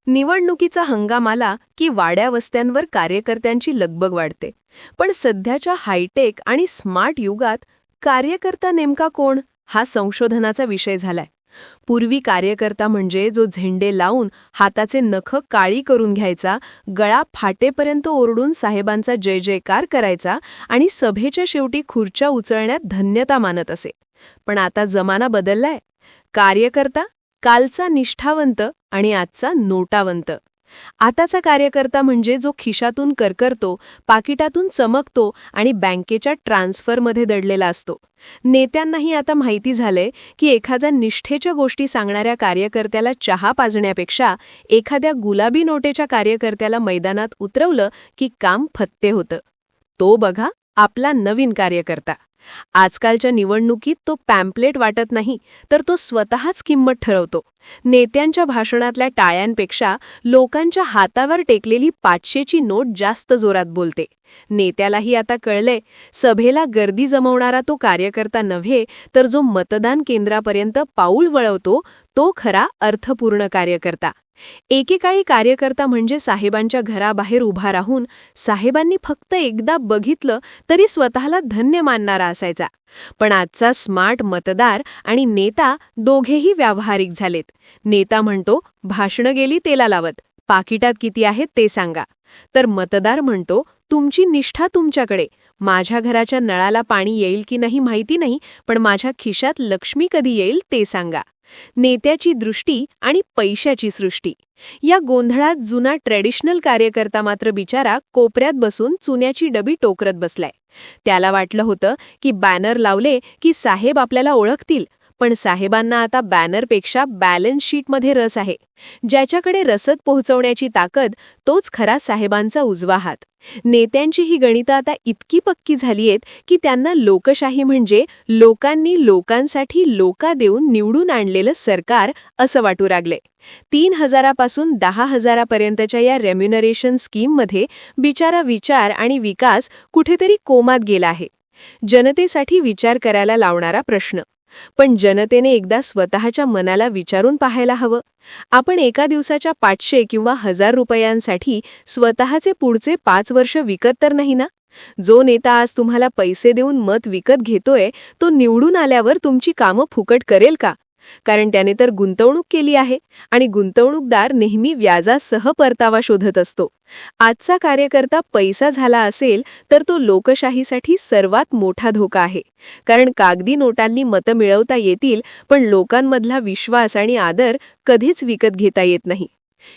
निवडणुकीचा हंगाम आला की वाड्या वस्त्यांवर कार्यकर्त्यांची लगबग वाढते. पण सध्याच्या हायटेक आणि स्मार्ट युगात कार्यकर्ता नेमका कोण हा संशोधनाचा विषय झालाय. पूर्वी कार्यकर्ता म्हणजे जो झेंडे लावून हाताचे नख काळी करून घ्यायचा, गळा फाटेपर्यंत ओरडून साहेबांचा जय जयकार करायचा आणि सभेच्या शेवटी खुर्च्या उचलण्यात धन्यता मानत असे. पण आता जमाना बदललाय. कार्यकर्ता कालचा निष्ठावंत आणि आजचा नोटावंत. आताचा कार्यकर्ता म्हणजे जो खिशातून करकरतो, पाकिटातून चमकतो आणि बँकेच्या ट्रान्सफरमध्ये दडलेला असतो. नेत्यांनाही आता माहिती झालंय की एखाद्या निष्ठेच्या गोष्टी सांगणाऱ्या कार्यकर्त्याला चहा पाजण्यापेक्षा एखाद्या गुलाबी नोटेच्या कार्यकर्त्याला मैदानात उतरवलं की काम फत्ते होतं. तो बघा आपला नवीन कार्यकर्ता. आजकालच्या निवडणुकीत तो पॅम्पलेट वाटत नाही, तर तो स्वतःच किंमत ठरवतो. नेत्यांच्या भाषणातल्या टाळ्यांपेक्षा लोकांच्या हातावर टेकलेली 500ची नोट जास्त जोरात बोलते. नेत्यालाही आता कळलंय, सभेला गर्दी जमवणारा तो कार्यकर्ता नव्हे, तर जो मतदान केंद्रापर्यंत पाऊल वळवतो तो खरा अर्थपूर्ण कार्यकर्ता. एकेकाळी कार्यकर्ता म्हणजे साहेबांच्या घराबाहेर उभा राहून साहेबांनी फक्त एकदा बघितलं तरी स्वतःला धन्य मानणारा असायचा. पण आजचा स्मार्ट मतदार आणि नेता दोघेही व्यावहारिक झालेत. नेता म्हणतो, भाषणं गेली तेला लावत, पाकिटात किती आहेत ते सांगा. तर मतदार म्हणतो, तुमची निष्ठा तुमच्याकडे, माझ्या घराच्या नळाला पाणी येईल की नाही माहिती नाही, पण माझ्या खिशात लक्ष्मी कधी येईल ते सांगा. नेत्याची दृष्टी आणि पैशाची सृष्टी. या गोंधळात जुना ट्रेडिशनल कार्यकर्ता मात्र बिचारा कोपऱ्यात बसून चुन्याची डबी टोकरत बसलाय. त्याला वाटलं होतं की बॅनर लावले की साहेब आपल्याला ओळखतील, पण साहेबांना आता बॅनरपेक्षा बॅलन्स शीटमध्ये रस आहे. ज्याच्याकडे रसद पोहोचवण्याची ताकद तोच खरा साहेबांचा उजवा हात. नेत्यांची ही गणितं आता इतकी पक्की झालीयत की त्यांना लोकशाही म्हणजे लोकांनी लोकांसाठी लोका देऊन निवडून आणलेलं सरकार असं वाटू लागले. 3,000 पासून 10,000 पर्यंतच्या या रेम्युनरेशन स्कीममध्ये बिचारा विचार आणि विकास कुठेतरी कोमात गेला आहे. जनतेसाठी विचार करायला लावणारा प्रश्न. पण जनतेने एकदा स्वतःच्या मनाला विचारून पाहायला हवं. आपण एका दिवसाच्या 500 किंवा 1000 रुपयांसाठी स्वतःचे पुढचे 5 वर्ष विकत तर नाही ना? जो नेता आज तुम्हाला पैसे देऊन मत विकत घेतोय, तो निवडून आल्यावर तुमची कामं फुकट करेल का? कारण त्याने तर गुंतवणूक केली आहे आणि गुंतवणूकदार नेहमी व्याजासह परतावा शोधत असतो. आजचा कार्यकर्ता पैसा झाला असेल तर तो लोकशाहीसाठी सर्वात मोठा धोका आहे. कारण कागदी नोटांनी मतं मिळवता येतील, पण लोकांमधला विश्वास आणि आदर कधीच विकत घेता येत नाही.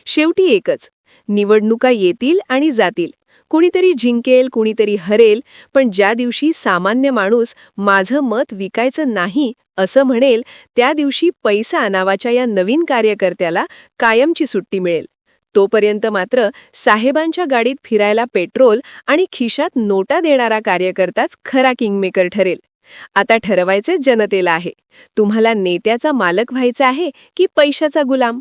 शेवटी एकच, निवडणुका येतील आणि जातील. कुणीतरी जिंकेल, कुणीतरी हरेल, पण ज्या दिवशी सामान्य माणूस माझं मत विकायचं नाही असं म्हणेल, त्या दिवशी पैसा नावाच्या या नवीन कार्यकर्त्याला कायमची सुट्टी मिळेल. तोपर्यंत मात्र साहेबांच्या गाडीत फिरायला पेट्रोल आणि खिशात नोटा देणारा कार्यकर्ताच खरा किंगमेकर ठरेल. आता ठरवायचे जनतेला आहे, तुम्हाला नेत्याचा मालक व्हायचा आहे की पैशाचा गुलाम?